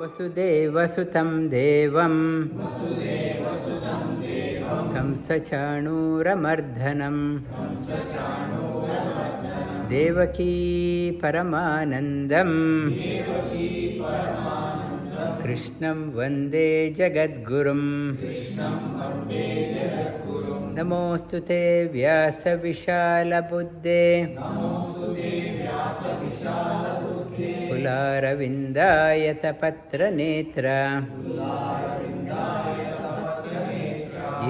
वसुदेवसुतं देवं कंसचाणूरमर्दनं देवकी परमानन्दं कृष्णं वन्दे जगद्गुरुं नमोऽस्तु ते व्यासविशालबुद्धे कुलारविन्दायतपत्रनेत्र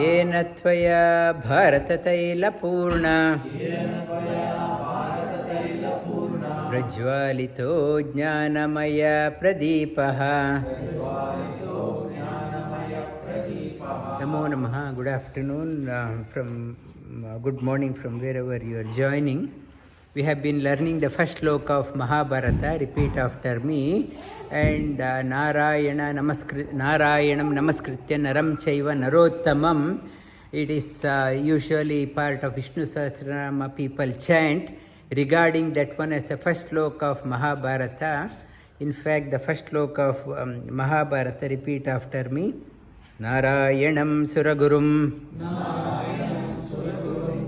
येन त्वया भारततैलपूर्ण प्रज्वालितो ज्ञानमय प्रदीपः नमो नमः. Good afternoon good morning from wherever you are joining. We have been learning the first sloka of Mahabharata. Repeat after me. And Narayanam namaskritya naram chaiva narottamam. It is usually part of Vishnu Sahasranama people chant regarding that one as the first sloka of Mahabharata. In fact, the first sloka of Mahabharata, repeat after me. Narayanam suragurum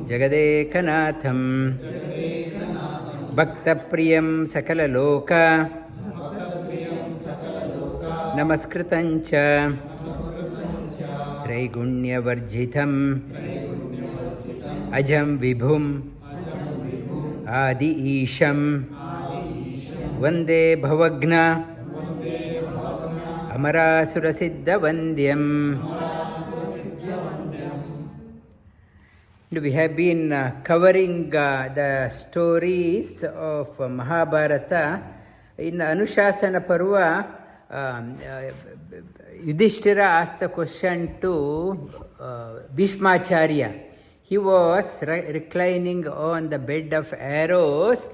Jagadekanatham Bhakta Priyam Sakala Loka Namaskritancha Traigunya Varjitam Ajam Vibhum Adi Isham Vande Bhavagna Amarasura Siddha Vandyam. We have been covering the stories of Mahabharata. In Anushasana Parva, Yudhishthira asked the question to Bhishmacharya. He was reclining on the bed of arrows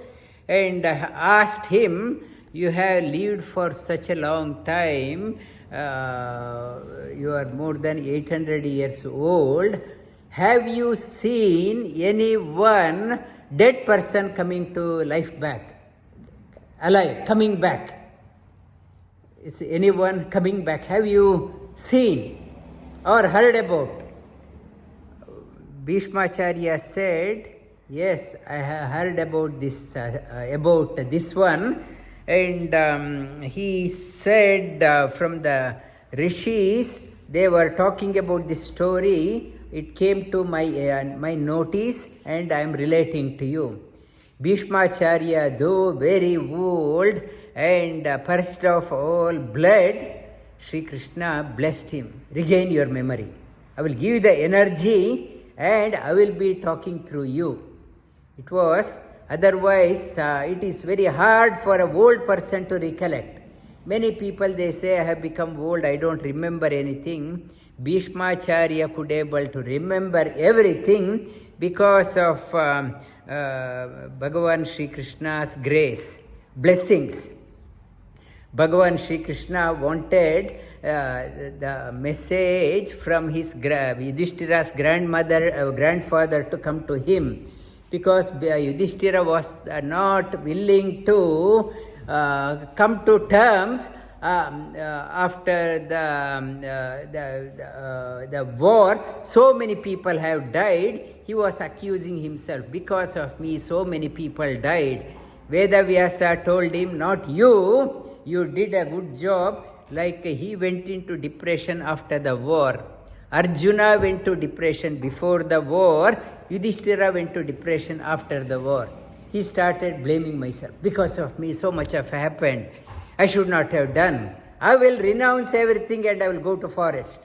and asked him, "You have lived for such a long time, you are more than 800 years old. Have you seen anyone, dead person coming to life back? Alive, coming back. Is anyone coming back? Have you seen or heard about?" Bhishmacharya said, "Yes, I have heard about this one." And he said from the rishis, they were talking about this story. It came to my notice and I am relating to you. Bhishmacharya, though very old and purged of all blood, Sri Krishna blessed him. Regain your memory. I will give you the energy and I will be talking through you. It was otherwise, it is very hard for an old person to recollect. Many people, they say, "I have become old, I don't remember anything." Bhishmacharya could able to remember everything because of Bhagavan Sri Krishna's grace, blessings. Bhagavan Sri Krishna wanted the message from his Yudhishthira's grandfather to come to him, because Yudhishthira was not willing to come to terms after the war. So many people have died. He was accusing himself, "Because of me, so many people died." Vedavyasa told him, "Not you. You did a good job." Like he went into depression after the war. Arjuna went to depression before the war. Yudhishthira went to depression after the war. He started blaming myself. "Because of me, so much have happened. I should not have done. I will renounce everything and I will go to forest."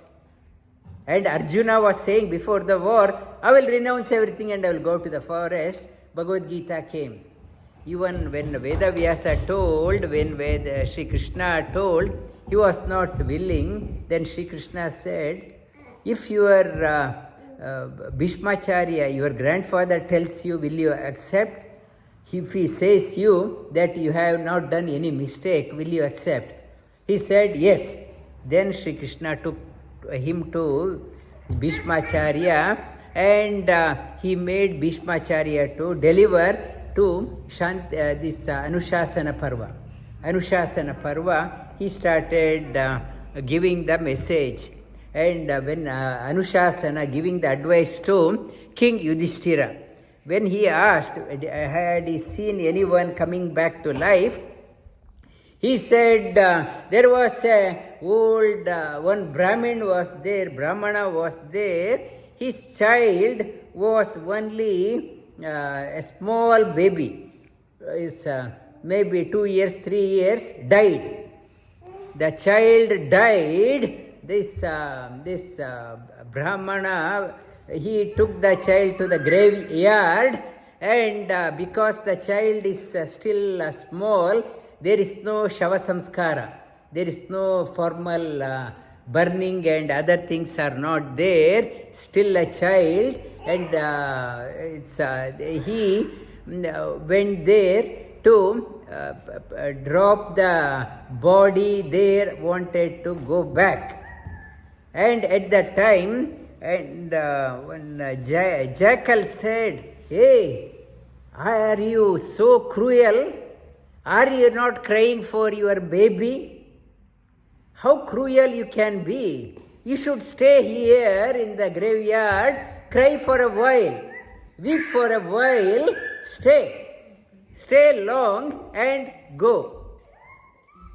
And Arjuna was saying before the war, "I will renounce everything and I will go to the forest." Bhagavad Gita came. Even when Vedavyasa told, Sri Krishna told, he was not willing. Then Sri Krishna said, "If your Bhishmacharya, your grandfather tells you, will you accept? If he says you that you have not done any mistake, will you accept?" He said, "Yes." Then Sri Krishna took him to Bhishmacharya and he made Bhishmacharya to deliver to this Anushasana Parva. Anushasana Parva, he started giving the message. And when Anushasana giving the advice to King Yudhishthira, when he asked, had he seen anyone coming back to life, he said there was a old, one Brahmana was there, his child was only a small baby, is maybe 2 years, 3 years, died. The child died. This Brahmana, he took the child to the graveyard, and because the child is still small, there is no shava samskara. There is no formal burning and other things are not there. Still a child, and he went there to drop the body there, wanted to go back. And at that time, and when Jackal said, "Hey, are you so cruel? Are you not crying for your baby? How cruel you can be. You should stay here in the graveyard, cry for a while, weep for a while, stay long and go."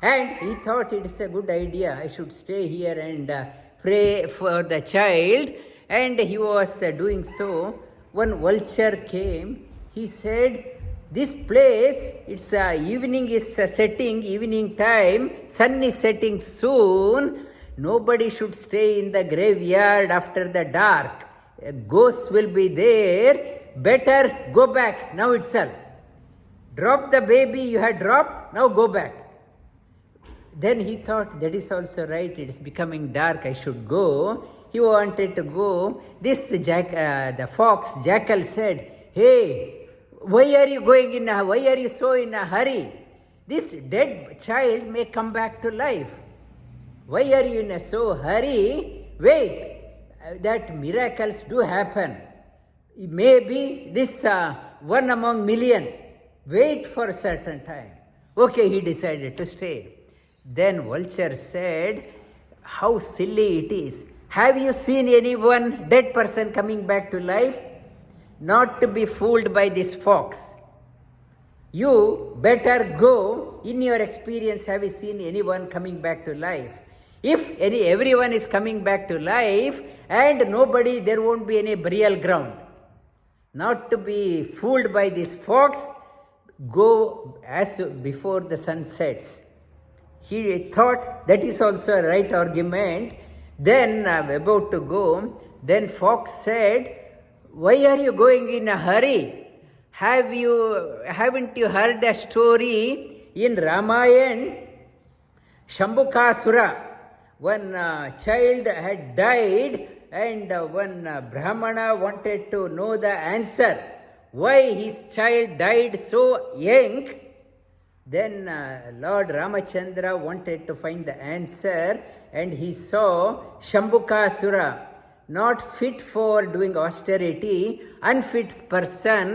And he thought it's a good idea, I should stay here and pray for the child. And he was doing so. One vulture came. He said, "This place, it's evening is setting, evening time, sun is setting soon. Nobody should stay in the graveyard after the dark. Ghosts will be there. Better go back now itself. Drop the baby you had dropped, now go back." Then he thought, that is also right, it is becoming dark, I should go. He wanted to go. This the fox, Jackal, said, "Hey, why are you so in a hurry? This dead child may come back to life. Why are you in a so hurry? Wait, that miracles do happen. Maybe this one among million. Wait for a certain time." Okay, he decided to stay. Then vulture said, "How silly it is. Have you seen anyone, dead person, coming back to life? Not to be fooled by this fox. You better go. In your experience, have you seen anyone coming back to life? If everyone is coming back to life and nobody, there won't be any burial ground. Not to be fooled by this fox, go as before the sun sets." He thought that is also a right argument. Then about to go, then fox said, "Why are you going in a hurry? Haven't you heard a story in Ramayana? Shambhukasura, one child had died, and one Brahmana wanted to know the answer. Why his child died so young? Then Lord Ramachandra wanted to find the answer, and he saw Shambhukasura, not fit for doing austerity, unfit person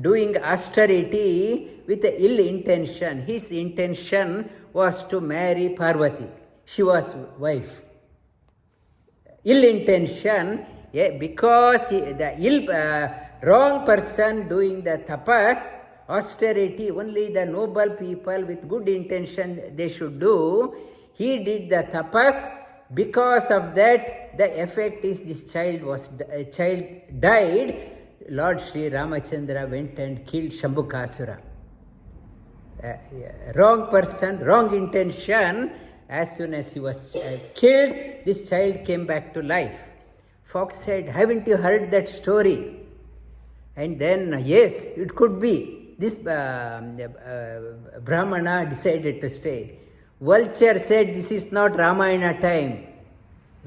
doing austerity with ill intention. His intention was to marry Parvati. She was wife. Ill intention, because wrong person doing the tapas, austerity, only the noble people with good intention they should do. He did the tapas. Because of that, the effect is this child died. Lord Sri Ramachandra went and killed Shambhukasura. Wrong person, wrong intention. As soon as he was killed, this child came back to life. Fox said, "Haven't you heard that story?" And then, yes, it could be. This Brahmana decided to stay. Vulture said, "This is not Ramayana time.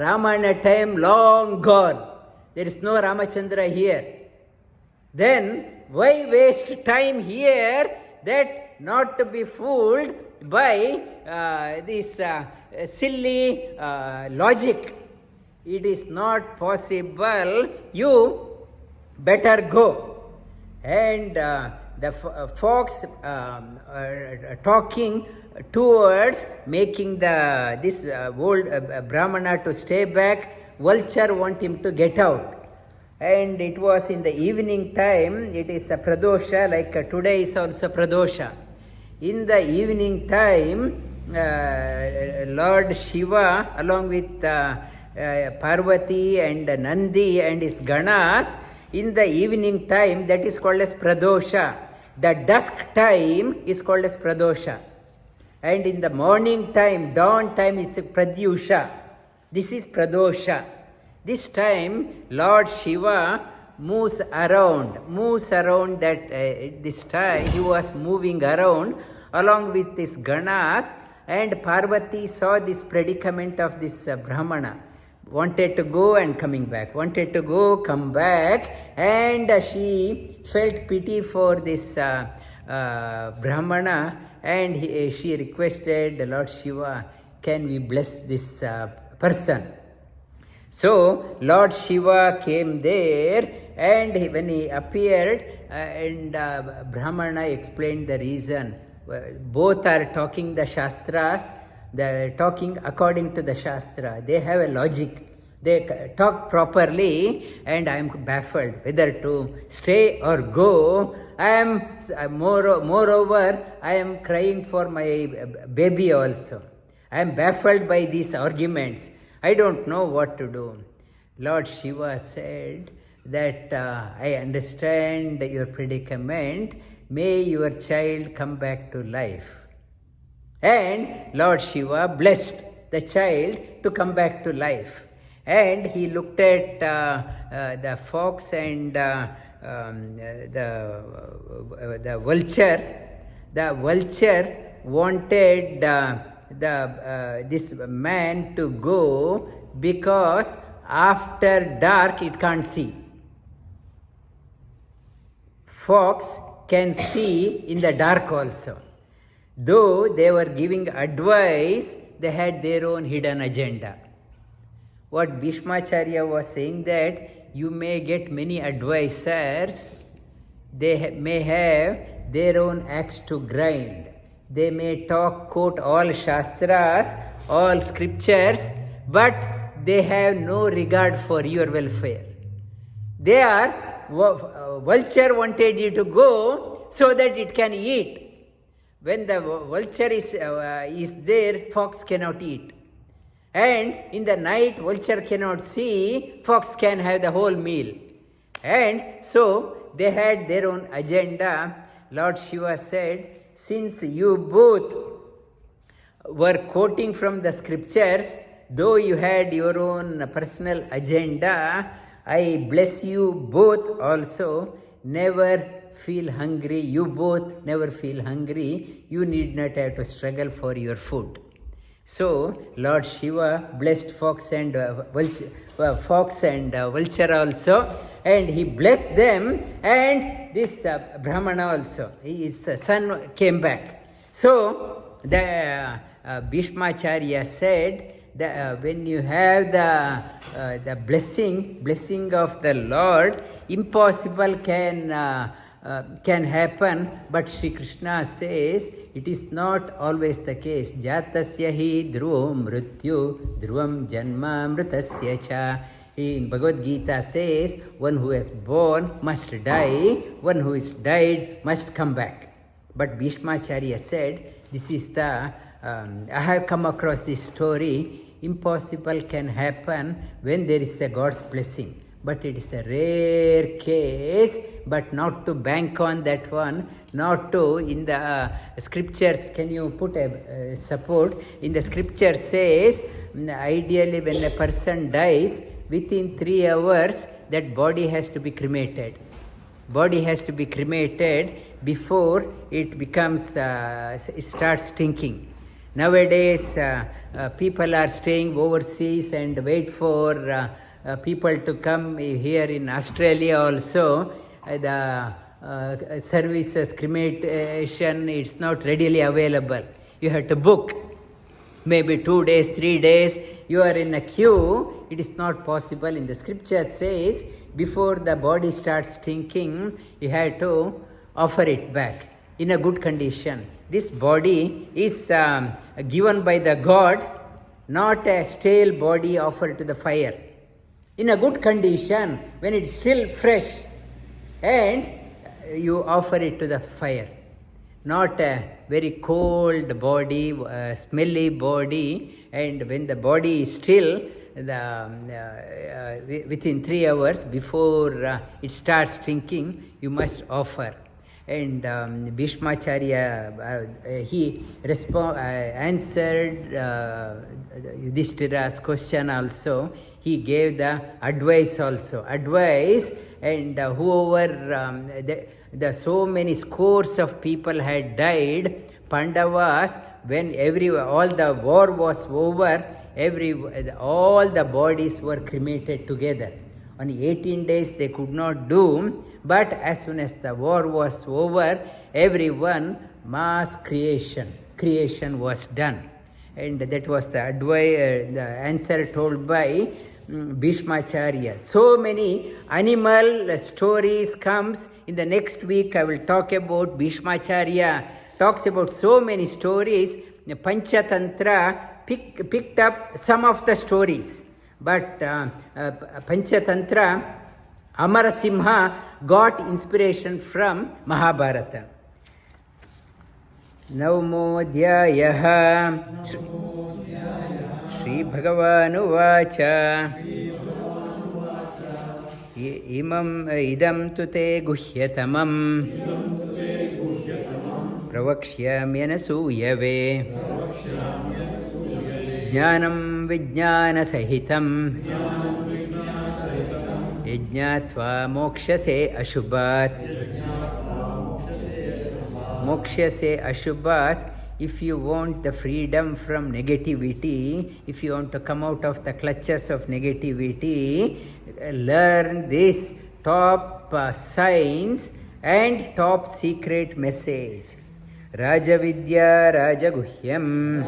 Ramayana time long gone. There is no Ramachandra here. Then why waste time here, that not to be fooled by this silly logic? It is not possible. You better go." And the fox talking towards making this old Brahmana to stay back. Vulture want him to get out. And it was in the evening time, it is a pradosha, like today is also pradosha. In the evening time, Lord Shiva along with Parvati and Nandi and his Ganas, in the evening time, that is called as pradosha. The dusk time is called as pradosha. And in the morning time, dawn time is pradyusha. This is pradosha. This time, Lord Shiva moves around that this time he was moving around along with his Ganas, and Parvati saw this predicament of this Brahmana. Wanted to go and coming back, wanted to go, come back, and she felt pity for this Brahmana, and she requested the Lord Shiva, can we bless this person? So Lord Shiva came there, and when he appeared, and Brahmana explained the reason. Both are talking the Shastras, they are talking according to the Shastra. They have a logic. They talk properly, and I am baffled whether to stay or go. I am moreover, I am crying for my baby also. I am baffled by these arguments. I don't know what to do. Lord Shiva said that I understand your predicament. May your child come back to life. And Lord Shiva blessed the child to come back to life. And he looked at the fox and the vulture. The vulture wanted this man to go because after dark it can't see. Fox can see in the dark also. Though they were giving advice, they had their own hidden agenda. What Bhishmacharya was saying, that you may get many advisors, they may have their own axe to grind. They may quote all Shastras, all scriptures, but they have no regard for your welfare. They are, vulture wanted you to go so that it can eat. When the vulture is there, fox cannot eat. And in the night, vulture cannot see, fox can have the whole meal. And so they had their own agenda. Lord Shiva said, since you both were quoting from the scriptures, though you had your own personal agenda, I bless you both also. Never feel hungry. You both never feel hungry. You need not have to struggle for your food. So Lord Shiva blessed fox and vulture also, and he blessed them, and this Brahmana also, his son came back. So the Bhishmacharya said that when you have the blessing of the Lord, impossible can happen, but Sri Krishna says it is not always the case. Jatasya hi dhruvam mrityu dhruvam janma mritasya cha. In Bhagavad Gita says, one who is born must die, one who is died must come back. But Bhishmacharya said, this is I have come across this story, impossible can happen when there is a God's blessing. But it is a rare case, but not to bank on that one, not to, in the scriptures, can you put a support? In the scripture says, ideally when a person dies, within 3 hours, that body has to be cremated. Body has to be cremated before it becomes, it starts stinking. Nowadays, people are staying overseas and wait for people to come here in Australia also. The services, cremation, it's not readily available. You have to book. Maybe 2 days, 3 days, you are in a queue. It is not possible. In the scripture says, before the body starts stinking, you have to offer it back in a good condition. this body is given by the God, not a stale body offered to the fire. In a good condition, when it's still fresh, and you offer it to the fire. Not a very cold body, smelly body, and when the body is still, within 3 hours before it starts stinking, you must offer. And Bhishmacharya, he answered Yudhishthira's question also. He gave the advice also. And whoever, so many scores of people had died, Pandavas, when all the war was over, all the bodies were cremated together. Only 18 days they could not do, but as soon as the war was over, everyone, mass creation was done. And that was the advice, the answer told by Bhishmacharya. So many animal stories comes. In the next week I will talk about Bhishmacharya. Talks about so many stories. Panchatantra picked up some of the stories. But Panchatantra, Amarasimha got inspiration from Mahabharata. Navamodhyayaha Shri Bhagavanuvacha idam tute guhyatamam pravakshyamyanasuyave jnanam vijnana sahitam yajnatva mokshase ashubhat. Mokshase ashubhat. If you want the freedom from negativity, if you want to come out of the clutches of negativity, learn this top science and top secret message. Rajavidya Rajaguhyam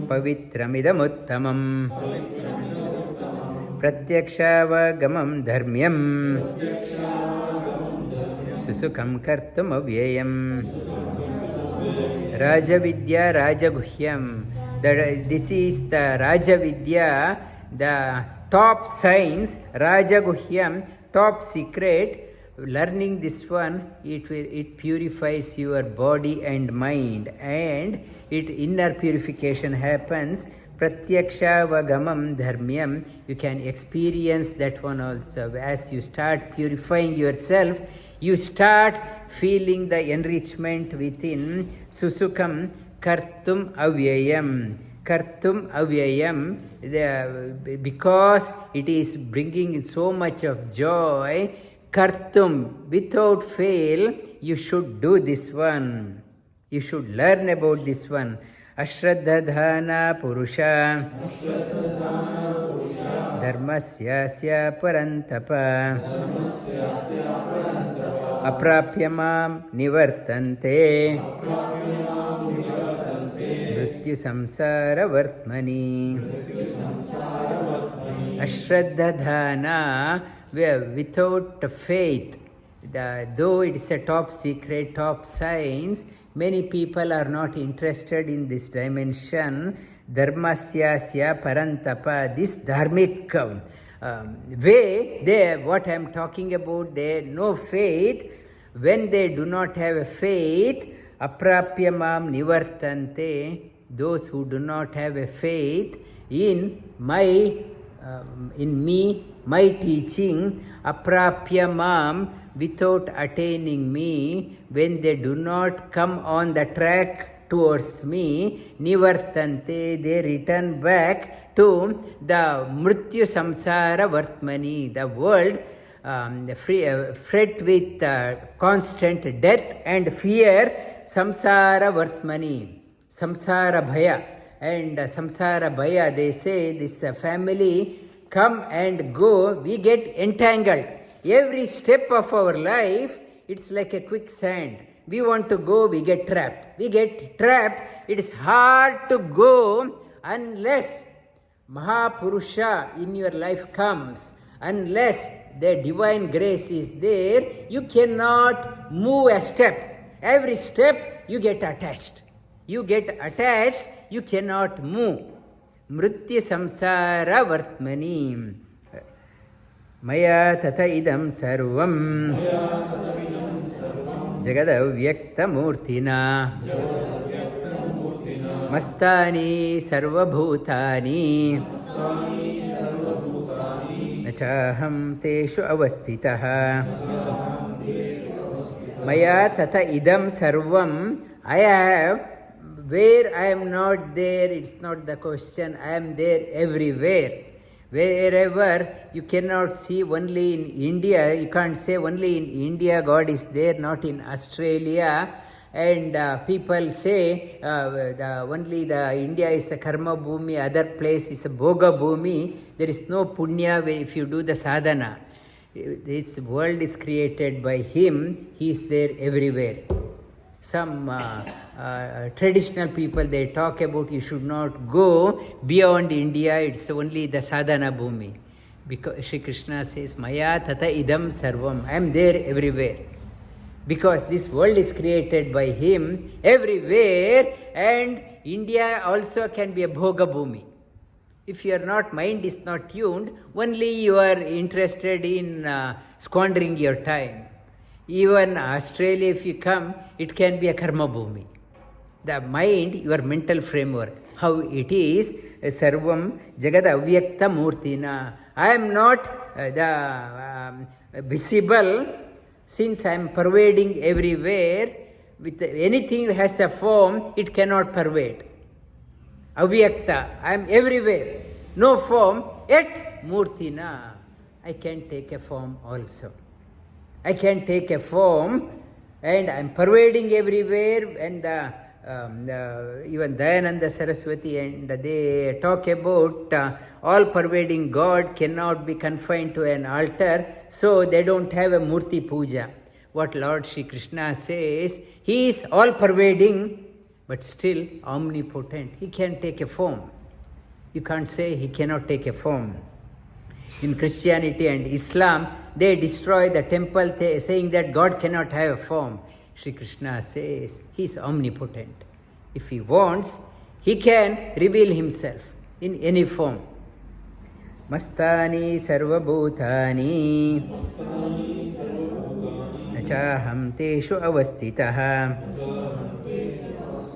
Pavitramidamuttamam Pratyakshavāgamam dharmyam Susukam kartum avyayam. Rajavidya Rajaguhyam. This is the Rajavidya, the top science, Rajaguhyam, top secret. Learning this one, it purifies your body and mind, and inner purification happens. Pratyakshavāgamam dharmyam. You can experience that one also. As you start purifying yourself, you start feeling the enrichment within. Susukam kartum avyayam. Kartum avyayam, because it is bringing so much of joy. Kartum, without fail, you should do this one. You should learn about this one. Ashraddhadhana purusha dharmasyasya parantapa aprapyamam nivartante mrityu samsara vartmani. Ashraddhadhana, without faith, though it is a top secret, top science, many people are not interested in this dimension. Dharmasyasya parantapa, this dharmic way, what I am talking about, they no faith. When they do not have a faith, aprapyamam nivartante, those who do not have a faith in me, my teaching, aprapyamam, without attaining me, when they do not come on the track towards me, nivartante, they return back to the mrityu samsara vartmani, the world fret with constant death and fear, samsara vartmani, samsara bhaya. And samsara bhaya, they say, this family come and go, we get entangled. Every step of our life, it's like a quicksand. We want to go, we get trapped. We get trapped. It is hard to go unless Mahapurusha in your life comes. Unless the divine grace is there, you cannot move a step. Every step you get attached. You get attached, you cannot move. Mritya samsara vartmani. Maya tata idam sarvam. Jagadavyakta murtina. Mastani sarvabhutani. Nachaham teshu avastitaha. Maya tata idam sarvam. I have, where I am not there, it's not the question. I am there everywhere. Wherever you cannot see, only in India, you can't say only in India God is there, not in Australia. And people say only the India is a karma bhumi, other place is a bhoga bhumi. There is no punya if you do the sadhana. This world is created by Him. He is there everywhere. Some traditional people, they talk about you should not go beyond India. It's only the sadhana bhumi. Because Shri Krishna says, Maya tata idam sarvam. I am there everywhere. Because this world is created by Him everywhere, and India also can be a bhoga bhumi. If your mind is not tuned, only you are interested in squandering your time. Even Australia, if you come, it can be a karma bhumi. The mind, your mental framework, how it is, sarvam jagad avyakta murtina. I am not visible, since I am pervading everywhere. With anything has a form, it cannot pervade. Avyakta, I am everywhere. No form, yet murtina. I can take a form also. I can take a form, and I am pervading everywhere. And even Dayananda Saraswati, and they talk about all pervading God cannot be confined to an altar, so they don't have a murti puja. What Lord Shri Krishna says, He is all pervading, but still omnipotent. He can take a form. You can't say He cannot take a form. In Christianity and Islam, they destroy the temple saying that God cannot have a form. Shri Krishna says He is omnipotent. If He wants, He can reveal Himself in any form. Mastani sarvabhutani nachaham teshu avastitaha.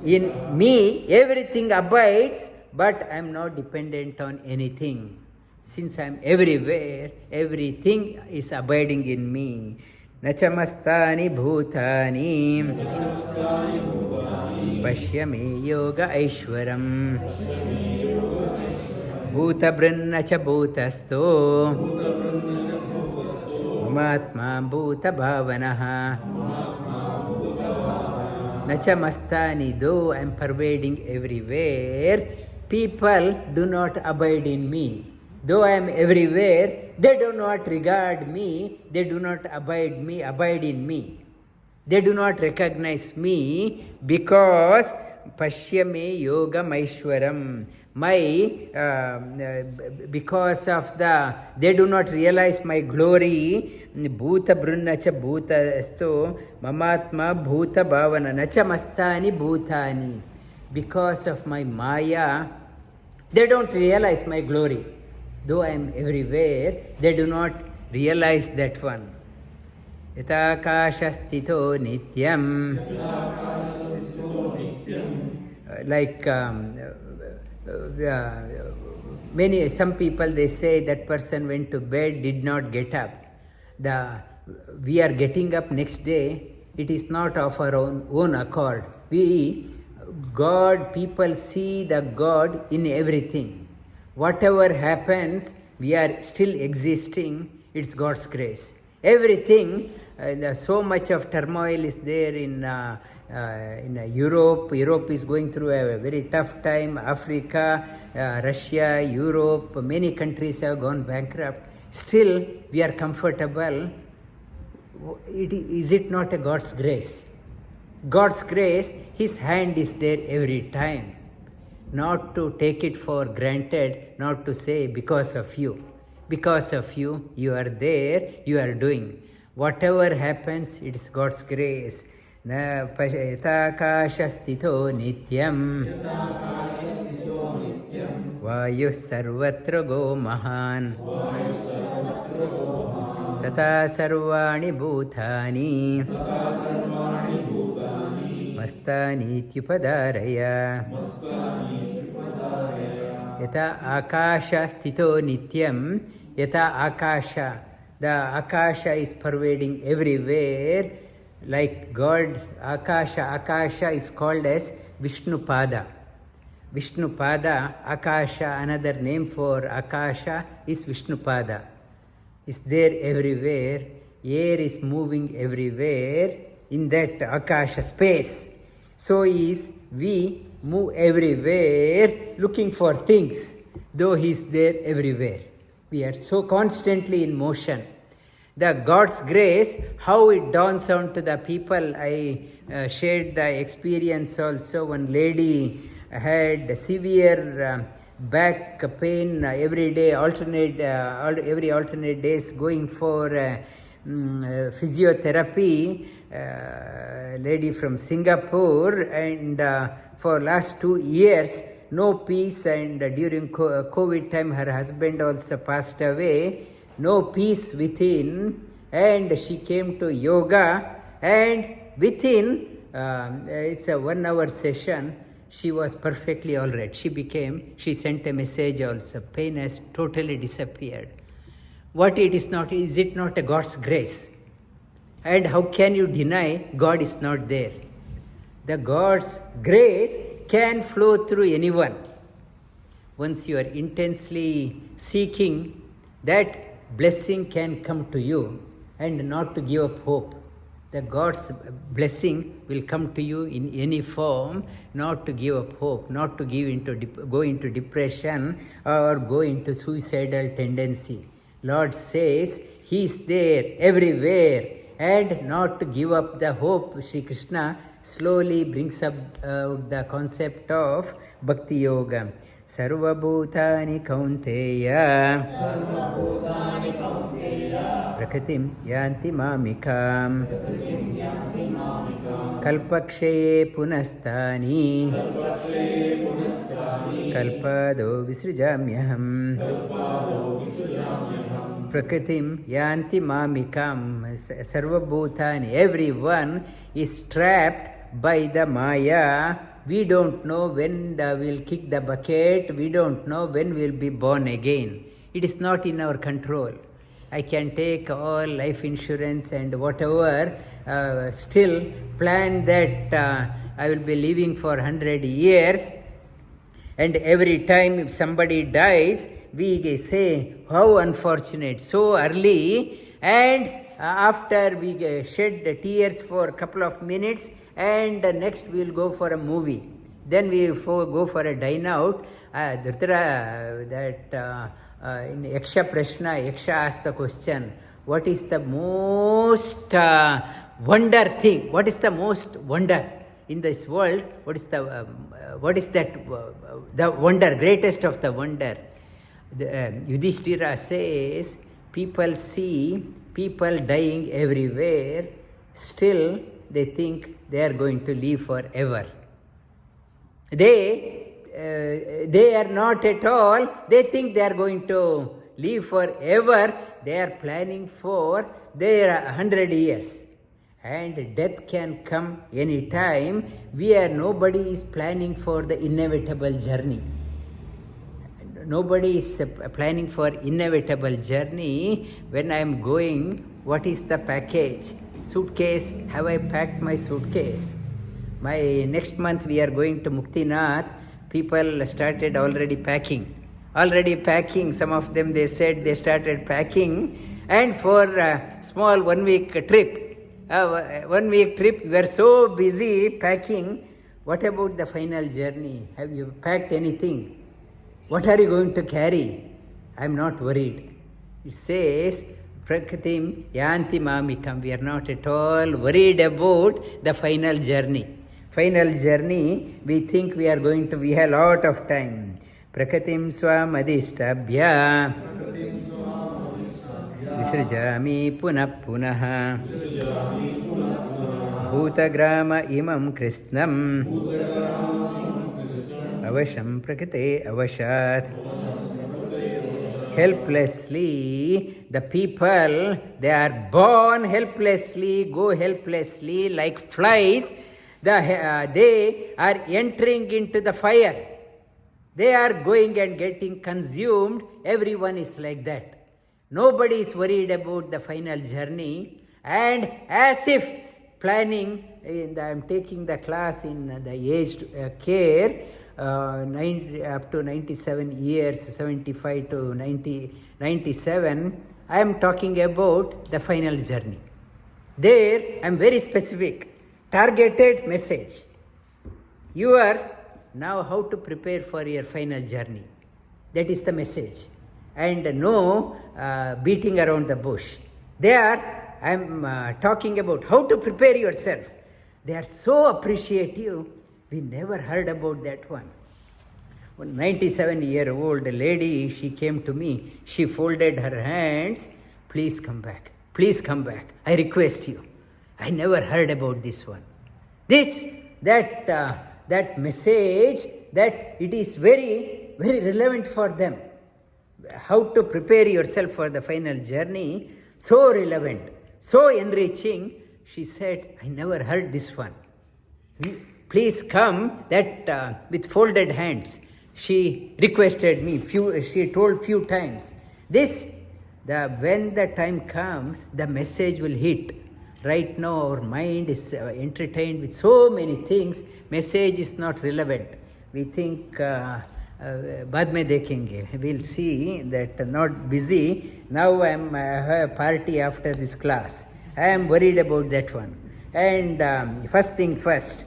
In me, everything abides, but I am not dependent on anything. Since I am everywhere, everything is abiding in me. Nachamastani bhutani pashyame yoga aishwaram. Bhuta brahnacha bhutasto mamatma bhuta bhavanaha. Nachamastani, though I am pervading everywhere, people do not abide in me. Though I am everywhere, they do not regard me, they do not abide in me. They do not recognize me because pashyame yoga maishwaram. Because of they do not realize my glory. Bhuta brunnacha bhuta asto mamatma bhuta bhavana nachamastani bhutani. Because of my maya, they don't realize my glory. Though I am everywhere, they do not realize that one. Yata akashastito nityam. Like some people, they say that person went to bed, did not get up. We are getting up next day, it is not of our own accord. People see the God in everything. Whatever happens, we are still existing, it's God's grace. Everything, so much of turmoil is there in Europe. Europe is going through a very tough time. Africa, Russia, Europe, many countries have gone bankrupt. Still, we are comfortable. Is it not a God's grace? God's grace, His hand is there every time. Not to take it for granted, not to say because of you. Because of you, you are there, you are doing. Whatever happens, it is God's grace. na yatha sthito nityam vayu sarvatra go mahan tata sarvani bhutani mastani tyupadaraya yatha akasha sthito nityam yatha akasha. The akasha is pervading everywhere, like God. Akasha is called as Vishnu Pada. Vishnu Pada, Akasha, another name for Akasha is Vishnu Pada. Is there everywhere. Air is moving everywhere in that Akasha space. So is we move everywhere looking for things, though he is there everywhere. We are so constantly in motion. The God's grace, how it dawns on to the people. I shared the experience also. One lady had severe back pain every day, every alternate days going for physiotherapy. Lady from Singapore, and for last 2 years, no peace, and during COVID time her husband also passed away. No peace within, and she came to yoga, and within it's a 1 hour session, she was perfectly all right. She sent a message also, pain has totally disappeared. What it is not, is it not a God's grace? And how can you deny God is not there? The God's grace can flow through anyone. Once you are intensely seeking, that blessing can come to you, and not to give up hope. The God's blessing will come to you in any form, not to give up hope, not to go into depression or go into suicidal tendency. Lord says He is there everywhere, and not to give up the hope. Sri Krishna slowly brings up the concept of Bhakti Yoga. Sarva Bhutani Kaunteya Prakritim Yanti Mamikam Kalpakshaye Punastani Kalpado Visrijamyaham Prakritim Yanti Mamikam. Sarva Bhutani, everyone is trapped by the Maya. We don't know when we'll kick the bucket. We don't know when we'll be born again. It is not in our control. I can take all life insurance and whatever, still plan that I will be living for 100 years. And every time if somebody dies, we say, how unfortunate, so early. And after we shed tears for a couple of minutes, and next we will go for a movie. Then we go for a dine out. In Yaksha Prashna, Yaksha asked the question, what is the most wonder thing? What is the most wonder in this world? What is that the wonder, greatest of the wonder? Yudhishthira says, people see people dying everywhere, still they think they are going to live forever. They are not at all. They think they are going to live forever. They are planning for their 100 years. And death can come any time. Nobody is planning for the inevitable journey. Nobody is planning for inevitable journey. When I am going, what is the package? Suitcase, have I packed my suitcase? Next month we are going to Muktinath. People started already packing. Some of them, they said they started packing. And for a small 1 week trip, we are so busy packing. What about the final journey? Have you packed anything? What are you going to carry? I am not worried. It says, Prakritim Yanti Mamikam. We are not at all worried about the final journey. We think we have a lot of time. Prakritim Swamadishtabhya Visrajami Punah Punaha Bhutagrama imam krishnam avasham prakite avashat. Helplessly, the people, they are born helplessly, go helplessly like flies. They are entering into the fire. They are going and getting consumed. Everyone is like that. Nobody is worried about the final journey. And as if planning, I am taking the class in the aged care, up to 97 years, 75 to 97, I am talking about the final journey. There, I am very specific, targeted message. You are now how to prepare for your final journey. That is the message. And no beating around the bush. There, I am talking about how to prepare yourself. They are so appreciative. We never heard about that one. One 97-year-old lady, she came to me. She folded her hands. Please come back. Please come back. I request you. I never heard about this one. That message, that it is very, very relevant for them. How to prepare yourself for the final journey, so relevant, so enriching. She said, I never heard this one. Please come, that with folded hands. She requested me, she told few times. When the time comes, the message will hit. Right now our mind is entertained with so many things, message is not relevant. We think, baad mein dekhenge, we'll see that, not busy. Now I have a party after this class. I am worried about that one. And first thing first,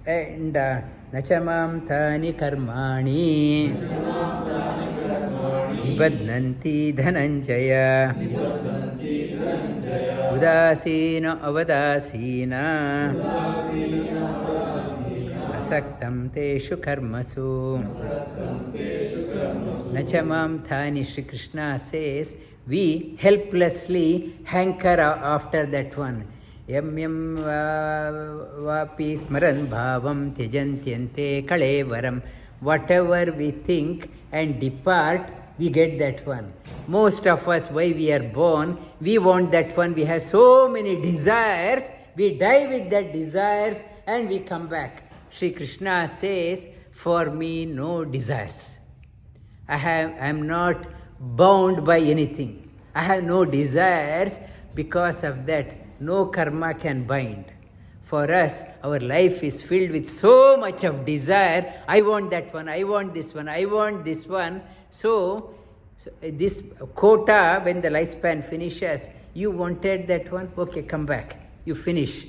and nachamam thani karmani nibadnanti dhananjaya udasina avadasina asaktam teshu karmasu. Nachamam thani, Shri Krishna says, we helplessly hanker after that one. Yam vapi smaran bhavam tyajantyante kalevaram. Whatever we think and depart, we get that one. Most of us, why we are born, we want that one. We have so many desires, we die with that desires and we come back. Shri Krishna says, for me no desires. I am not bound by anything. I have no desires. Because of that, no karma can bind. For us, our life is filled with so much of desire. I want that one, I want this one, I want this one. So this quota, when the lifespan finishes, you wanted that one, okay, come back, you finish.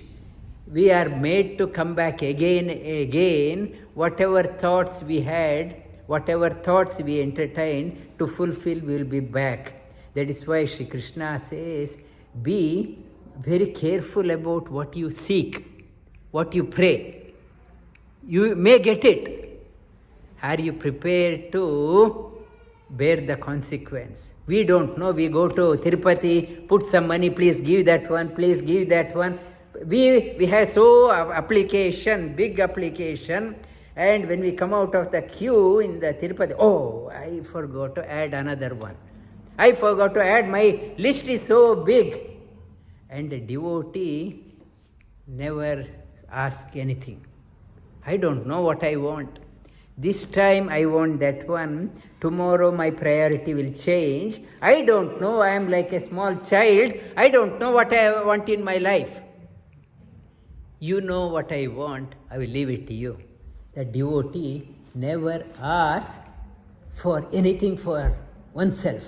We are made to come back again. Whatever thoughts we had, whatever thoughts we entertained, to fulfill, we will be back. That is why Shri Krishna says, be very careful about what you seek, what you pray. You may get it. Are you prepared to bear the consequence? We don't know. We go to Tirupati, put some money, please give that one, please give that one. We have so application, big application, and when we come out of the queue in the Tirupati, oh, I forgot to add another one. I forgot to add, my list is so big. And a devotee never asks anything. I don't know what I want. This time I want that one. Tomorrow my priority will change. I don't know. I am like a small child. I don't know what I want in my life. You know what I want. I will leave it to you. The devotee never asks for anything for oneself.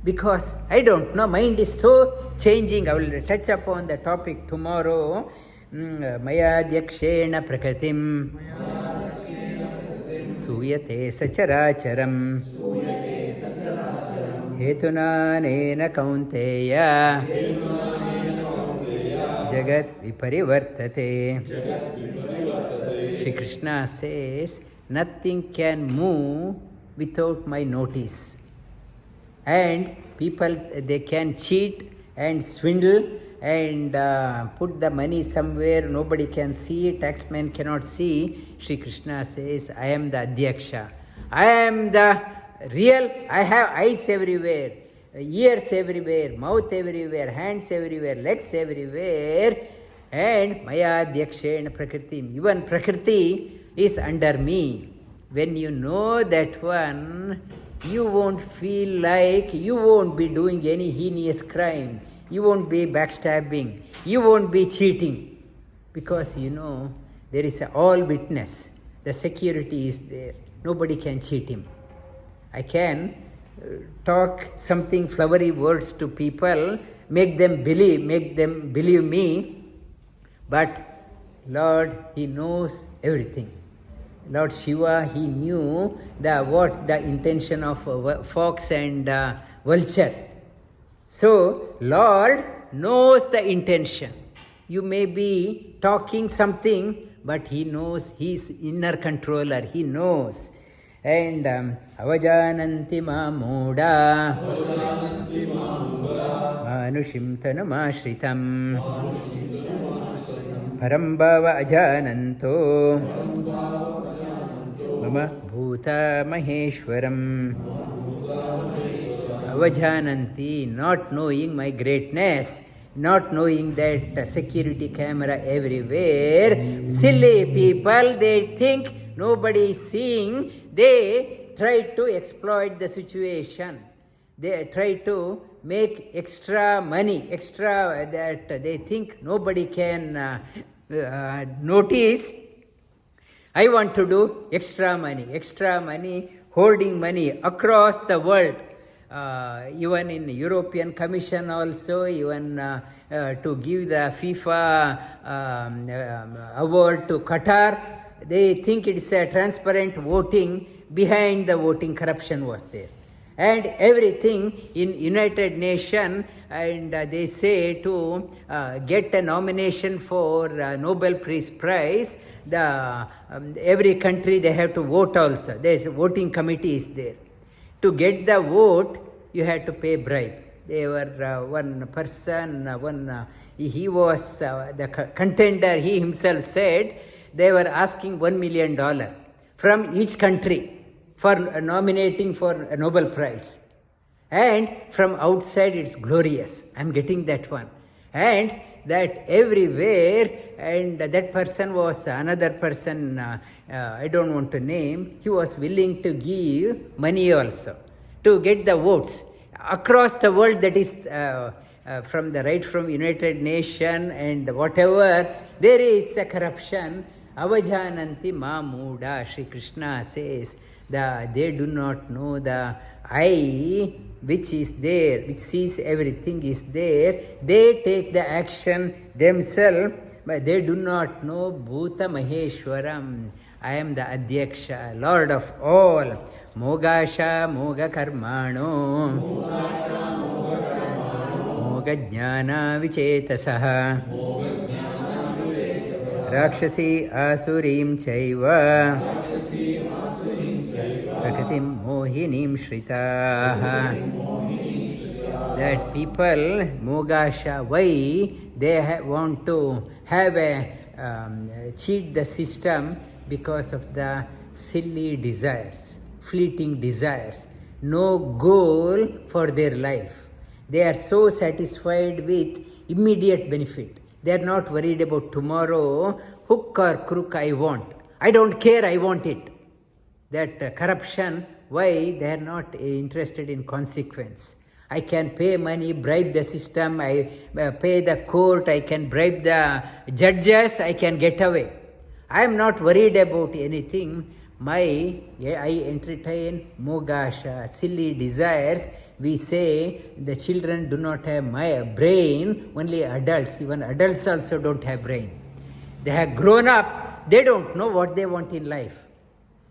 Because I don't know, mind is so changing. I will touch upon the topic tomorrow. Maya dyakshena prakritim suyate sacharacharam hetunanena kaunteya jagat viparivartate. Shri Krishna says, nothing can move without my notice. And people, they can cheat and swindle and put the money somewhere nobody can see, taxman cannot see. Sri Krishna says, I am the Adhyaksha. I am the real, I have eyes everywhere, ears everywhere, mouth everywhere, hands everywhere, legs everywhere, and Maya Adhyakshena Prakriti. Even Prakriti is under me. When you know that one, you won't feel like, you won't be doing any heinous crime, you won't be backstabbing, you won't be cheating, because you know there is all witness, the security is there, nobody can cheat him. I can talk something flowery words to people, make them believe me, but Lord, He knows everything. Lord Shiva, He knew the intention of fox and vulture. So, Lord knows the intention. You may be talking something, but He knows, He is inner controller, He knows. And avajananti ma moda manushim tanumashritam parambhava ajananto mama bhuta maheshwaram. Avajananti, not knowing my greatness, not knowing that security camera everywhere. Silly people, they think nobody is seeing. They try to exploit the situation. They try to make extra money, extra that they think nobody can notice. I want to do extra money, hoarding money across the world. Even in European Commission also, even to give the FIFA award to Qatar, they think it's a transparent voting. Behind the voting, corruption was there. And everything in United Nations, and they say to get a nomination for Nobel Peace Prize, every country they have to vote also. The voting committee is there. To get the vote, you had to pay bribe. They were one person, he was the contender, he himself said, they were asking $1 million from each country for nominating for a Nobel Prize. And from outside it's glorious. I'm getting that one. And that everywhere, and that person was another person, I don't want to name, he was willing to give money also to get the votes across the world. That is from United Nations and whatever, there is a corruption. Avajananti ma muda, Sri Krishna says, they do not know the I which is there, which sees everything is there. They take the action themselves, but they do not know Bhuta Maheshwaram. I am the Adhyaksha, Lord of all. Mogasha Moga Karmano Moga Jnana Vichetasaha Rakshasi Asurim Chaiva Prakatim Mohinim Shritaha. That people, Mogasha, why they want to have cheat the system? Because of the silly desires, fleeting desires, no goal for their life. They are so satisfied with immediate benefit. They are not worried about tomorrow, hook or crook I want. I don't care, I want it. That corruption, why they are not interested in consequence. I can pay money, bribe the system, I pay the court, I can bribe the judges, I can get away. I am not worried about anything. I entertain mogasha, silly desires. We say the children do not have my brain, only adults. Even adults also don't have brain. They have grown up, they don't know what they want in life.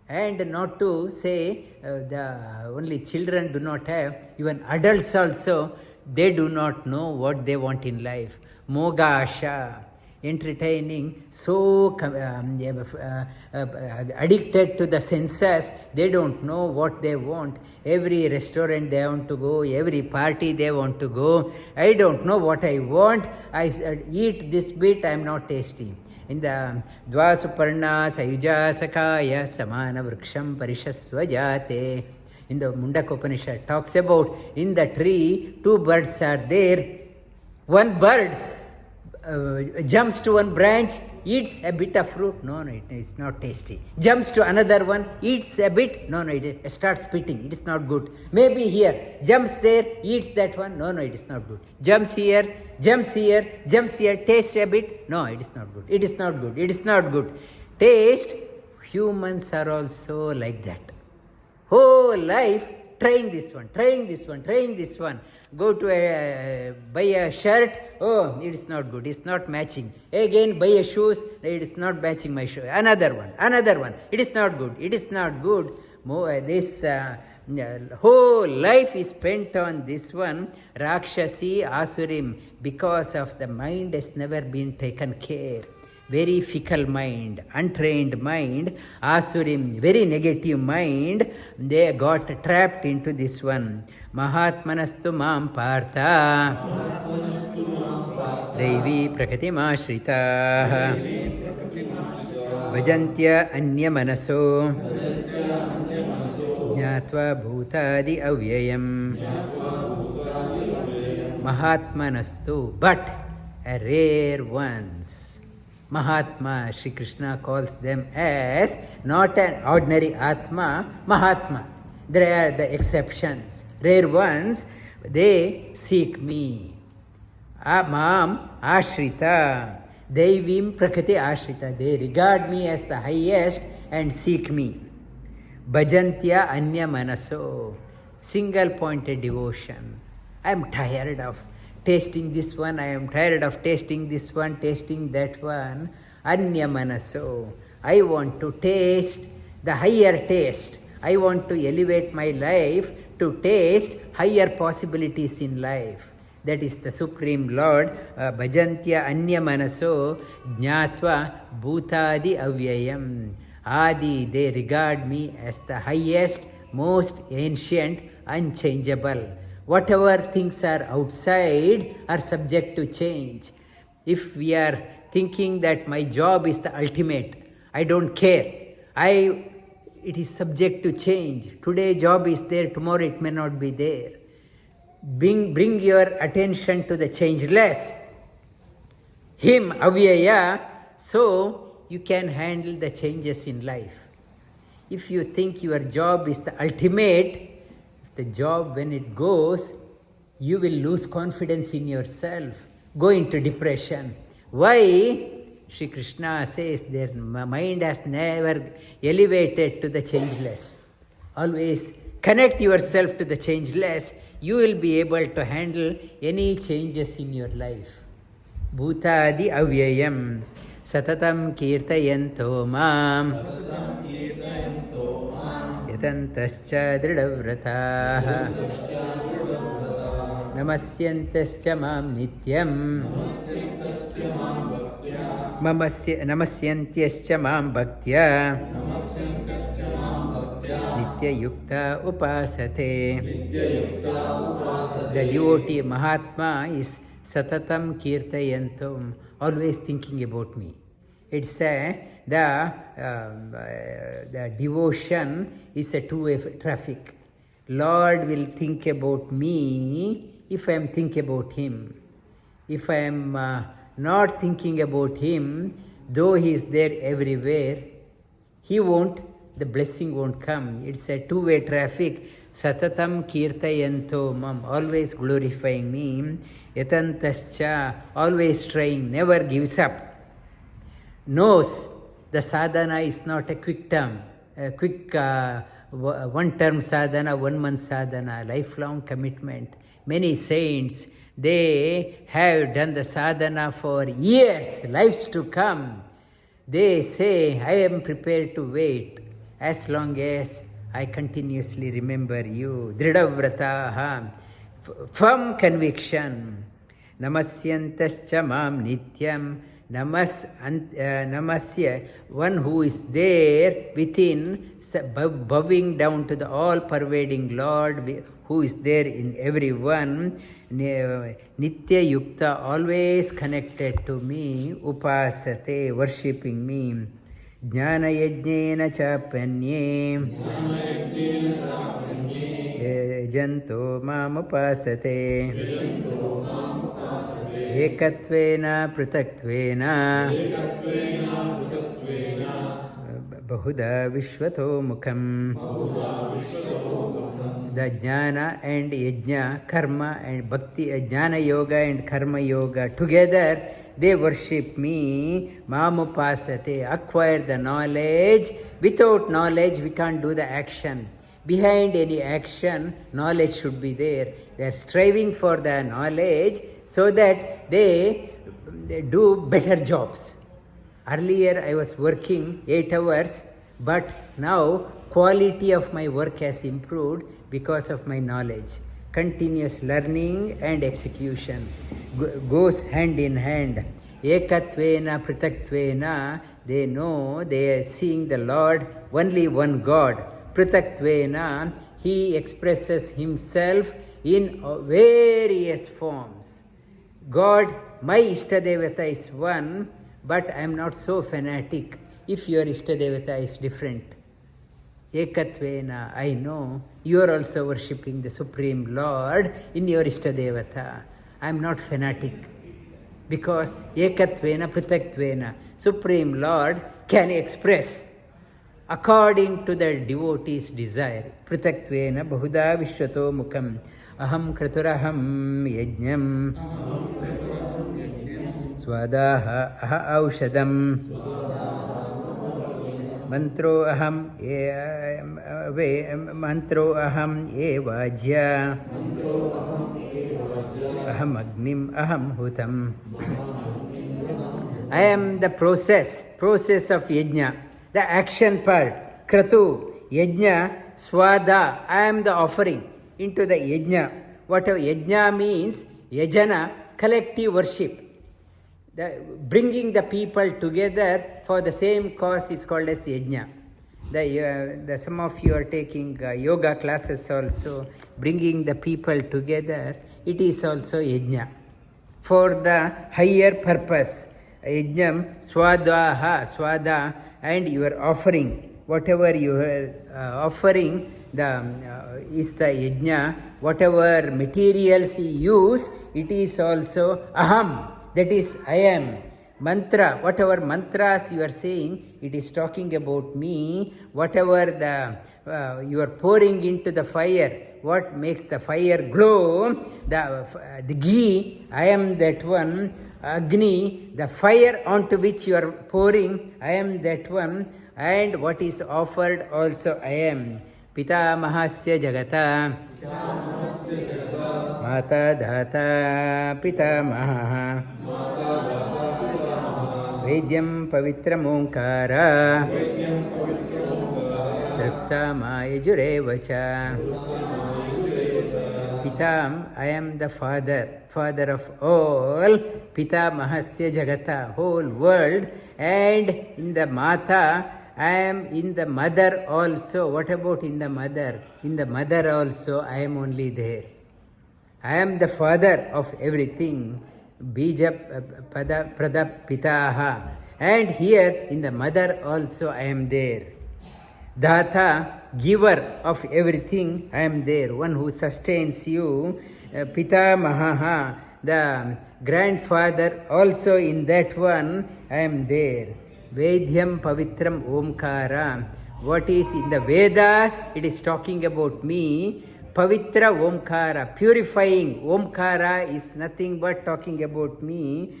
And not to say the only children do not have, even adults also, they do not know what they want in life. Mogasha. entertaining, so addicted to the senses, they don't know what they want. Every restaurant they want to go, every party they want to go. I don't know what I want. I eat this bit, I am not tasty. In the Dvasuparna Sayuja Sakaya Samana Vriksham Parishasvajate, in the Mundaka Upanishad talks about in the tree, two birds are there. One bird jumps to one branch, eats a bit of fruit. No, it is not tasty. Jumps to another one, eats a bit. No, it starts spitting. It is not good. Maybe here, jumps there, eats that one. No, it is not good. Jumps here, jumps here, jumps here, tastes a bit. No, it is not good. It is not good. It is not good. Taste, humans are also like that. Whole life, trying this one, trying this one, trying this one. Go to buy a shirt, oh, it is not good, it's not matching. Again, buy a shoes, it is not matching my shoe. Another one, it is not good, it is not good. This whole life is spent on this one, Rakshasi Asurim, because of the mind has never been taken care. Very fickle mind, untrained mind, Asurim, very negative mind, they got trapped into this one. Mahatmanastu mam partha Devi prakatimashrita Vajantya anyamanaso Jnatva bhutadi avyayam Mahatmanastu, but a rare ones. Mahatma, Sri Krishna calls them as not an ordinary Atma, Mahatma. There are the exceptions. Rare ones, they seek me. Mam Ashrita, Devim Prakriti Ashrita. They regard me as the highest and seek me. Bhajantya Anya Manaso, single pointed devotion. I am tired of tasting this one, I am tired of tasting this one, tasting that one. Anya Manaso, I want to taste the higher taste. I want to elevate my life to taste higher possibilities in life. That is the Supreme Lord. Bhajantya Anya Manaso Jnatva Bhutadi Avyayam. Adi, they regard me as the highest, most ancient, unchangeable. Whatever things are outside are subject to change. If we are thinking that my job is the ultimate, I don't care. It is subject to change. Today job is there, tomorrow it may not be there. Bring your attention to the changeless, Him, Avyaya, so you can handle the changes in life. If you think your job is the ultimate, the job, when it goes, you will lose confidence in yourself, go into depression. Why? Sri Krishna says their mind has never elevated to the changeless. Always connect yourself to the changeless. You will be able to handle any changes in your life. Bhutadi avyayam satatam kirtayanto mam yatantascha dridavratah namasyantascha mam nityam namasyantyascha mam bhaktya nitya yukta upasate. The devotee Mahatma is satatam kirtayantum, always thinking about me. It's the devotion is a two-way traffic. Lord will think about me if I am thinking about Him. If I am not thinking about Him, though He is there everywhere, He won't, the blessing won't come. It's a two-way traffic. Satatam kirtayanto mam, always glorifying me. Yatantascha, always trying, never gives up. Knows the sadhana is not a quick term, a quick one-term sadhana, 1 month sadhana, lifelong commitment. Many saints, they have done the sadhana for years, lives to come. They say, I am prepared to wait as long as I continuously remember you. Dridhavrataha, firm conviction. Namasyantascha mam nityam namasya, one who is there within, bowing down to the all-pervading Lord who is there in everyone, Nitya Yukta, always connected to me, Upasate, worshipping me, Jnana Yajnena Chapanye, Janto Mam Upasate, Ekatvena Prutatvena, Bahuda Vishwato Mukham. The jnana and yajna, karma and bhakti, jnana yoga and karma yoga, together they worship me. Mamupasate, acquire the knowledge. Without knowledge, we can't do the action. Behind any action, knowledge should be there. They are striving for the knowledge so that they do better jobs. Earlier, I was working 8 hours, but now quality of my work has improved because of my knowledge. Continuous learning and execution goes hand in hand. Ekatvena pritatvena, they know they are seeing the Lord, only one God. Pritatvena, he expresses himself in various forms. God, my Ishtadevata is one, but I am not so fanatic. If your Ishtadevata is different, Ekatvena, I know you are also worshipping the Supreme Lord in your Ishtadevata. I am not fanatic because Ekatvena Pritatvena, Supreme Lord can express according to the devotee's desire. Pritatvena Bahuda Vishwato Mukham, Aham Kraturaham Yajnam, Swadaha Aha Aushadam, Mantro aham evajya, aham agnim aham hutam. I am the process of yajna, the action part. Kratu, yajna, swada, I am the offering into the yajna. Whatever yajna means, yajana, collective worship. Bringing the people together for the same cause is called as yajna. Some of you are taking yoga classes also. Bringing the people together, it is also yajna. For the higher purpose, yajnam swada, and you are offering. Whatever you are offering is the yajna. Whatever materials you use, it is also aham. That is, I am. Mantra, whatever mantras you are saying, it is talking about me. Whatever you are pouring into the fire, what makes the fire glow, the ghee, I am that one. Agni, the fire onto which you are pouring, I am that one. And what is offered also, I am. Pita Mahasya Jagata, Mata Dhata Pita Maha, Vedyam Pavitram Omkara, Draksama Yajurevacha. Pitam, I am the father of all. Pita Mahasya Jagata, whole world. And in the Mata, I am in the mother also. What about in the mother? In the mother also, I am only there. I am the father of everything. Bija Prada Pitaha. And here in the mother also I am there. Dhata, giver of everything, I am there. One who sustains you. Pita Mahaha, the grandfather, also in that one I am there. Vedyam Pavitram Omkara. What is in the Vedas? It is talking about me. Pavitra Omkara, purifying. Omkara is nothing but talking about me.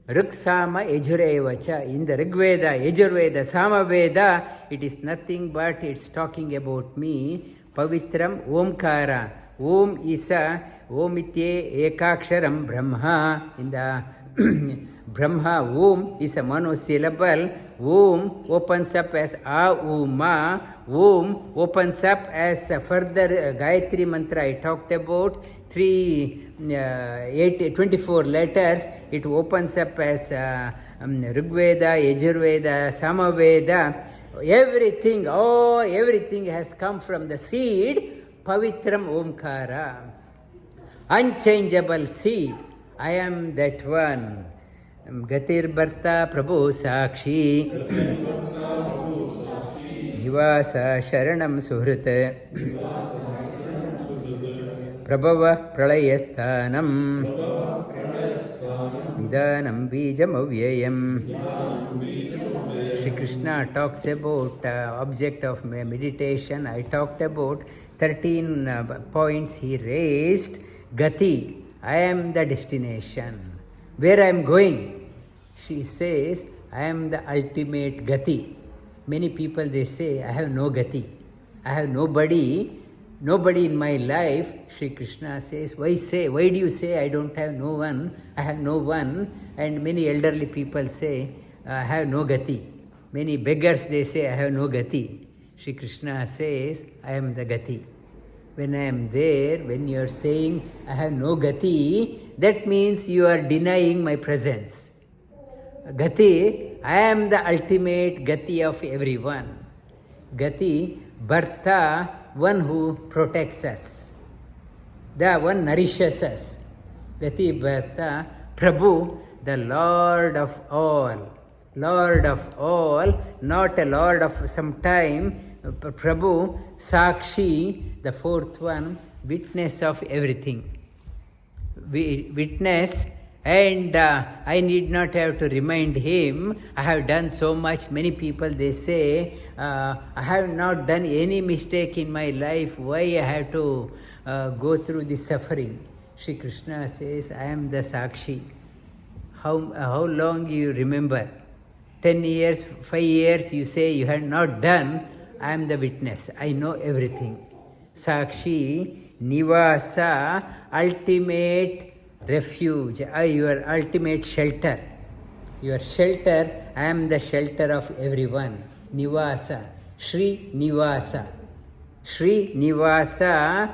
Ruksama Yajurevacha. In the Rigveda, Yajurveda, Samaveda, it is nothing but it's talking about me. Pavitram Omkara. Om isa Omitye Ekaksharam Brahma. In the Brahma, Om is a monosyllable. Om opens up as A-U-Ma. Om opens up as a further Gayatri mantra I talked about. 24 letters. It opens up as Rigveda, Yajurveda, Samaveda, everything has come from the seed, Pavitram Omkara, unchangeable seed. I am that one. Gatir bharta prabhuh sakshi, nivasah sharanam suhrit, prabhavah pralayah sthanam, nidhanam bijam avyayam. Shri Krishna talks about object of meditation. I talked about 13 points he raised. Gati, I am the destination. Where I am going? She says, I am the ultimate gati. Many people, they say, I have no gati. I have nobody in my life. Shri Krishna says, why do you say I don't have no one? I have no one. And many elderly people say, I have no gati. Many beggars, they say, I have no gati. Shri Krishna says, I am the gati. When I am there, when you are saying, I have no gati, that means you are denying my presence. Gati, I am the ultimate gati of everyone. Gati, bharta, one who protects us. The one nourishes us. Gati, bharta, prabhuh, the Lord of all. Lord of all, not a Lord of some time. Prabhuh, sakshi, the fourth one, witness of everything. Witness, and I need not have to remind him, I have done so much. Many people, they say, I have not done any mistake in my life. Why I have to go through this suffering? Shri Krishna says, I am the sakshi. How long you remember? 10 years, 5 years, you say you have not done. I am the witness. I know everything. Sakshi, nivasah, ultimate refuge, your ultimate shelter. Your shelter, I am the shelter of everyone. Nivasah, Shri Nivasah. Shri Nivasah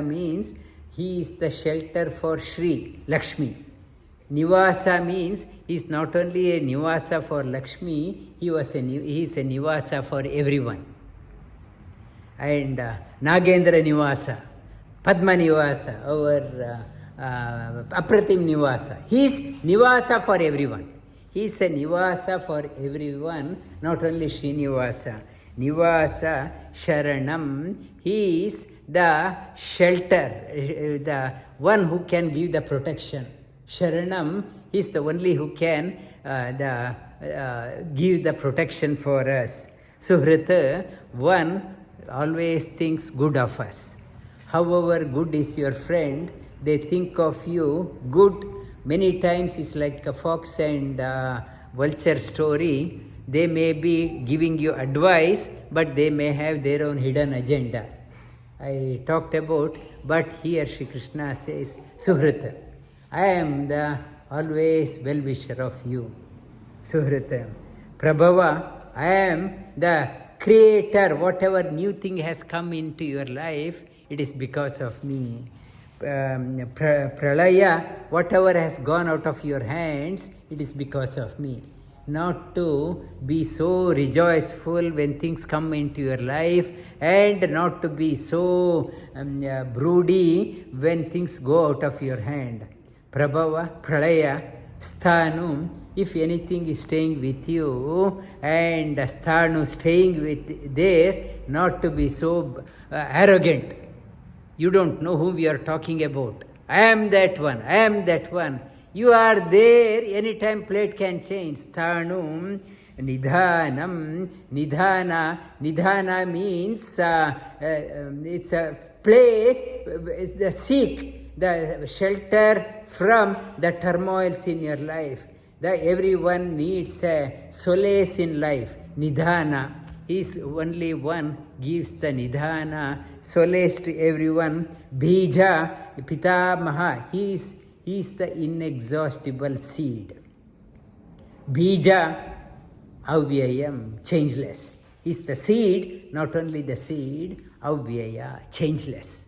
means he is the shelter for Shri, Lakshmi. Nivasa means he is not only a nivasa for Lakshmi, he is a nivasa for everyone. And Nagendra Nivasa, Padma Nivasa, our Apratim Nivasa. He is nivasa for everyone. He is a nivasa for everyone, not only Srinivasa. Nivasa, sharanam, he is the shelter, the one who can give the protection. Sharanam is the only who can give the protection for us. Suhrit, one always thinks good of us. However good is your friend, they think of you good. Many times it's like a fox and vulture story. They may be giving you advice, but they may have their own hidden agenda. I talked about, but here Shri Krishna says, Suhrit, I am the always well-wisher of you. Suhrit. Prabhavah, I am the creator. Whatever new thing has come into your life, it is because of me. Pralayah, whatever has gone out of your hands, it is because of me. Not to be so rejoiceful when things come into your life, and not to be so broody when things go out of your hand. Prabhavah, pralayah, sthanam, if anything is staying with you, and sthanam staying with there, not to be so arrogant. You don't know whom we are talking about. I am that one, I am that one. You are there, anytime plate can change. Sthanam, nidhanam, nidhana means it's a place, it's the seek, the shelter from the turmoils in your life. Everyone needs a solace in life. Nidhana, he is only one gives the nidhana, solace to everyone. Bija, pitamaha, he is the inexhaustible seed. Bija, avyayam, changeless. He is the seed, not only the seed, avyaya, changeless.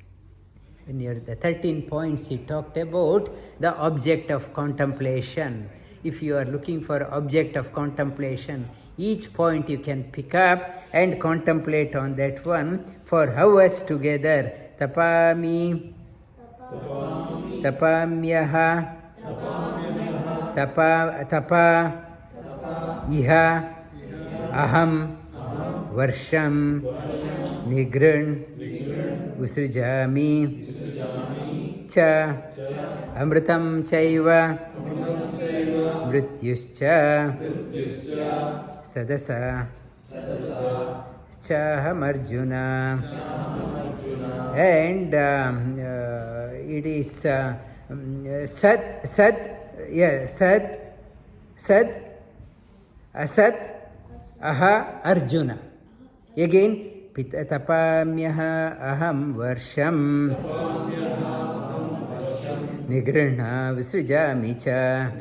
When you're the 13 points he talked about, the object of contemplation. if you are looking for object of contemplation, each point you can pick up and contemplate on that one for hours together. Tapami, tapamyaha, tapa, iha, aham, varsham, nigran, usrijami, cha, amritam chaiva, mrityuscha, sadasa, chaham arjuna. And it is sat, asat, aha, arjuna. Again, tapamyaha aham varsham, nigrihna visrujami cha,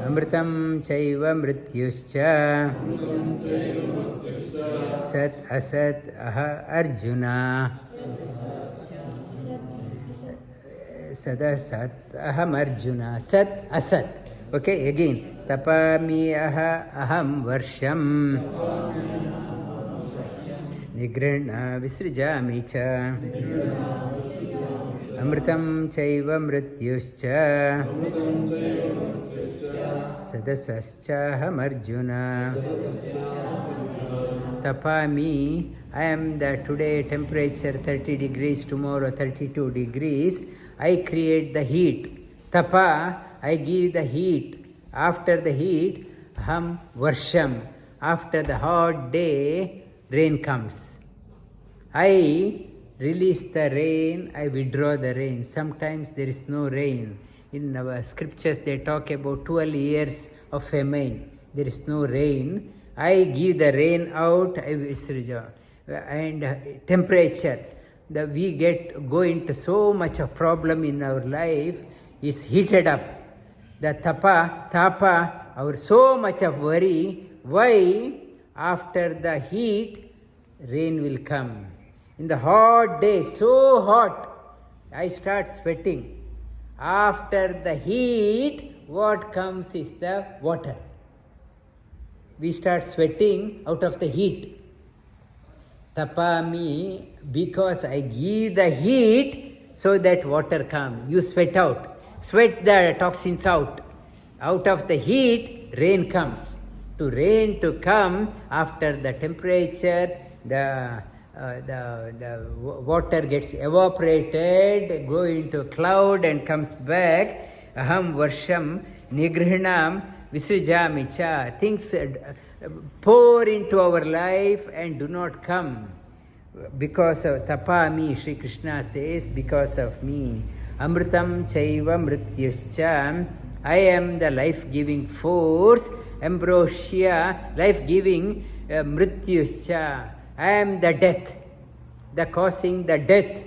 amritam chaiva mrityuscha, sat asat aha arjuna, sadasat aham arjuna, sat asat. Okay, again, tapami aham varsham, nigrihna visrujami cha, amritam chaiva mrityuscha, sadasascha arjuna. Tapami, I am the today temperature 30 degrees, tomorrow 32 degrees. I create the heat. Tapa, I give the heat. After the heat, aham varsham. After the hot day, rain comes. I release the rain, I withdraw the rain. Sometimes there is no rain. In our scriptures, they talk about 12 years of famine. There is no rain. I give the rain out, I visraja. And temperature, we go into so much of problem in our life is heated up. The tapa, our so much of worry. Why? After the heat, rain will come. In the hot day, so hot, I start sweating. After the heat, what comes is the water. We start sweating out of the heat. Tapami, because I give the heat so that water comes. You sweat out. Sweat the toxins out. Out of the heat, rain comes. To rain to come, after the temperature, the water gets evaporated, go into cloud and comes back. Aham varsham nigrihnam visrijami cha. Things pour into our life and do not come. Because of tapami, Sri Krishna says, because of me. Amritam chaiva mrityuscha. I am the life-giving force. Ambrosia, life-giving mrityuscha. I am the death, the causing the death.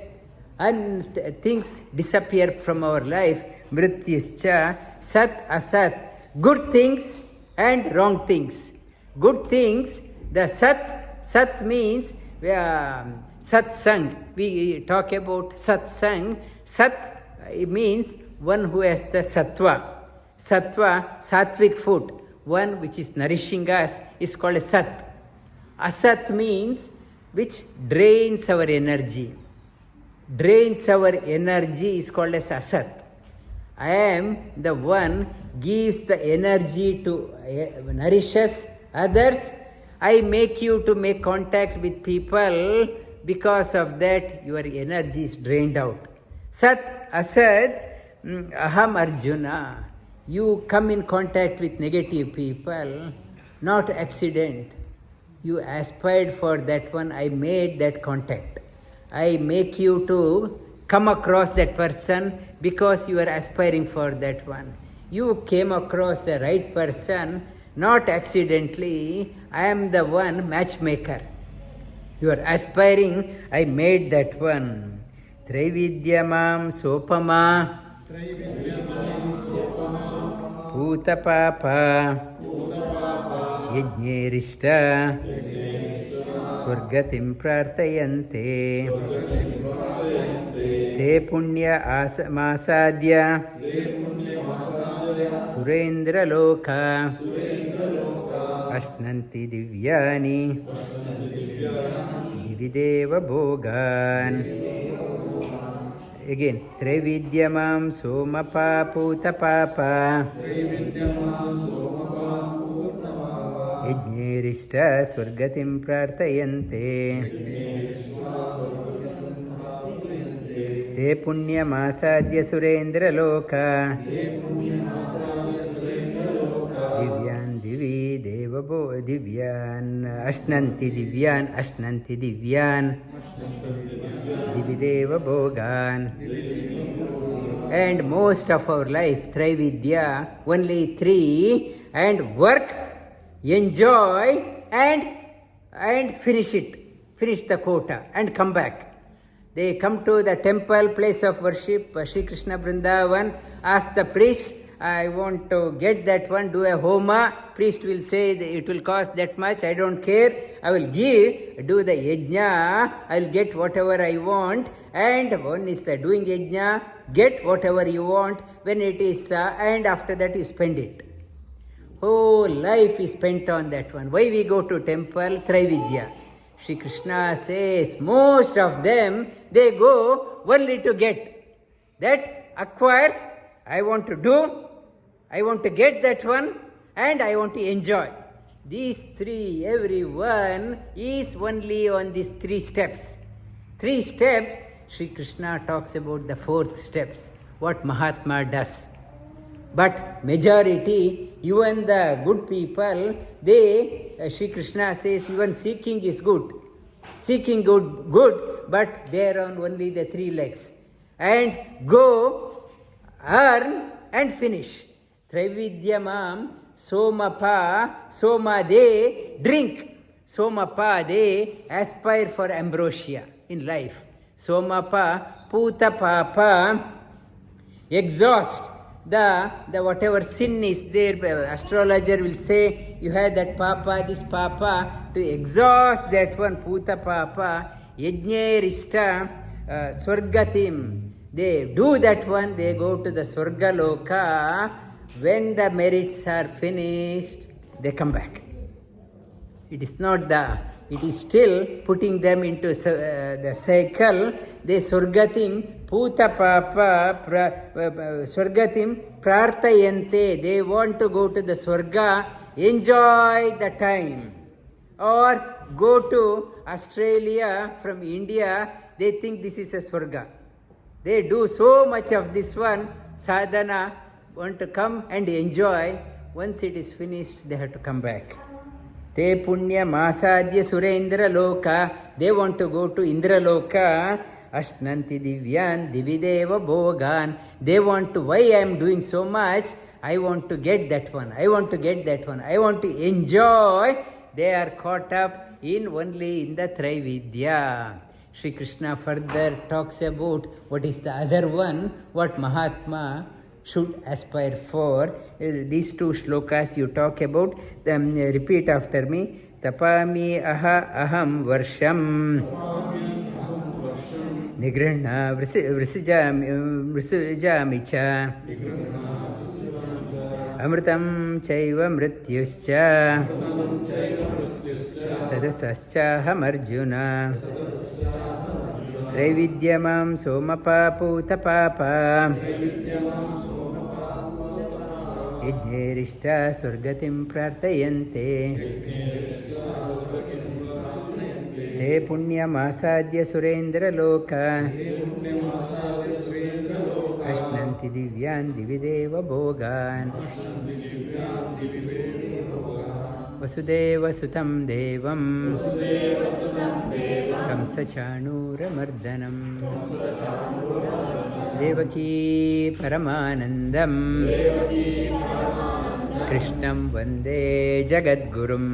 And things disappear from our life. Mrityuscha, sat asat. Good things and wrong things. Good things, the sat means satsang. We talk about satsang. Sat means one who has the sattva. Sattva, sattvic food. One which is nourishing us is called a sat. Asat means which drains our energy. Drains our energy is called as asat. I am the one gives the energy to nourishes others. I make you to make contact with people. Because of that, your energy is drained out. Sat, asat, aham arjuna. You come in contact with negative people, not accident. You aspired for that one, I made that contact. I make you to come across that person because you are aspiring for that one. You came across the right person, not accidentally. I am the one matchmaker. You are aspiring, I made that one. Traividyamam sopama Putapapa Yajnerishta Swargatim prartayante Te punya masadya सुरेन्द्रलोका अश्नन्ति दिव्यानि दिवि देवभोगान्. Again, त्रैविद्यमां सोमपापूतपापा यज्ञैरिष्टा स्वर्गतिं प्रार्थयन्ते ते पुण्यमासाद्य सुरेन्द्रलोका दिव्यान् दिवि देवभो दिव्यान् अश्नन्ति दिव्यान् divi deva bhogan. And most of our life, Traividya, only three, and work, enjoy, and finish it. Finish the quota and come back. They come to the temple, place of worship, Shri Krishna Vrindavan, ask the priest, I want to get that one, do a homa. Priest will say it will cost that much, I don't care. I will give, do the yajna, I will get whatever I want. And one is doing yajna, get whatever you want. When it is, and after that you spend it. Whole life is spent on that one. Why we go to temple? Traividya. Shri Krishna says, most of them, they go only to get. That acquire, I want to do, I want to get that one, and I want to enjoy. These three, everyone is only on these three steps. Three steps, Shri Krishna talks about the fourth steps, what Mahatma does. But majority, even the good people, they, Shri Krishna says, even seeking is good. Seeking good, but they are on only the three legs. And go, earn, and finish. Traividyamam, soma they drink. Somapa they aspire for ambrosia in life. Somapa, puta papa, exhaust the whatever sin is there. Astrologer will say you have that papa, this papa, to exhaust that one puta papa. Yajñerishta swargatim. They do that one, they go to the Swargaloka. When the merits are finished, they come back. It is not it is still putting them into the cycle. They Swargatim, Puta Papa, Swargatim, Prarthayante. They want to go to the Swarga, enjoy the time. Or go to Australia from India, they think this is a Swarga. They do so much of this one, sadhana, want to come and enjoy. Once it is finished, they have to come back. Te punya masadya surendra loka. They want to go to Indra loka. Ashnanti divyan divideva bhogan. They want to, why I am doing so much? I want to get that one. I want to get that one. I want to enjoy. They are caught up only in the Traividya. Shri Krishna further talks about what is the other one, what Mahatma should aspire for. These two shlokas you talk about, repeat after me. Tapami aham varsham nigrihna vrisijami cha amritam chaiva mrityuscha sadasascha ham arjuna Traividyamam somapaputa papa Yajñerishta swargatim prarthayante Te punyamasadya surendra loka Ashnanti divyan divideva bhogan Vasudeva sutam devam Kamsa chanura mardanam Devaki paramanandam Krishnam vande jagadgurum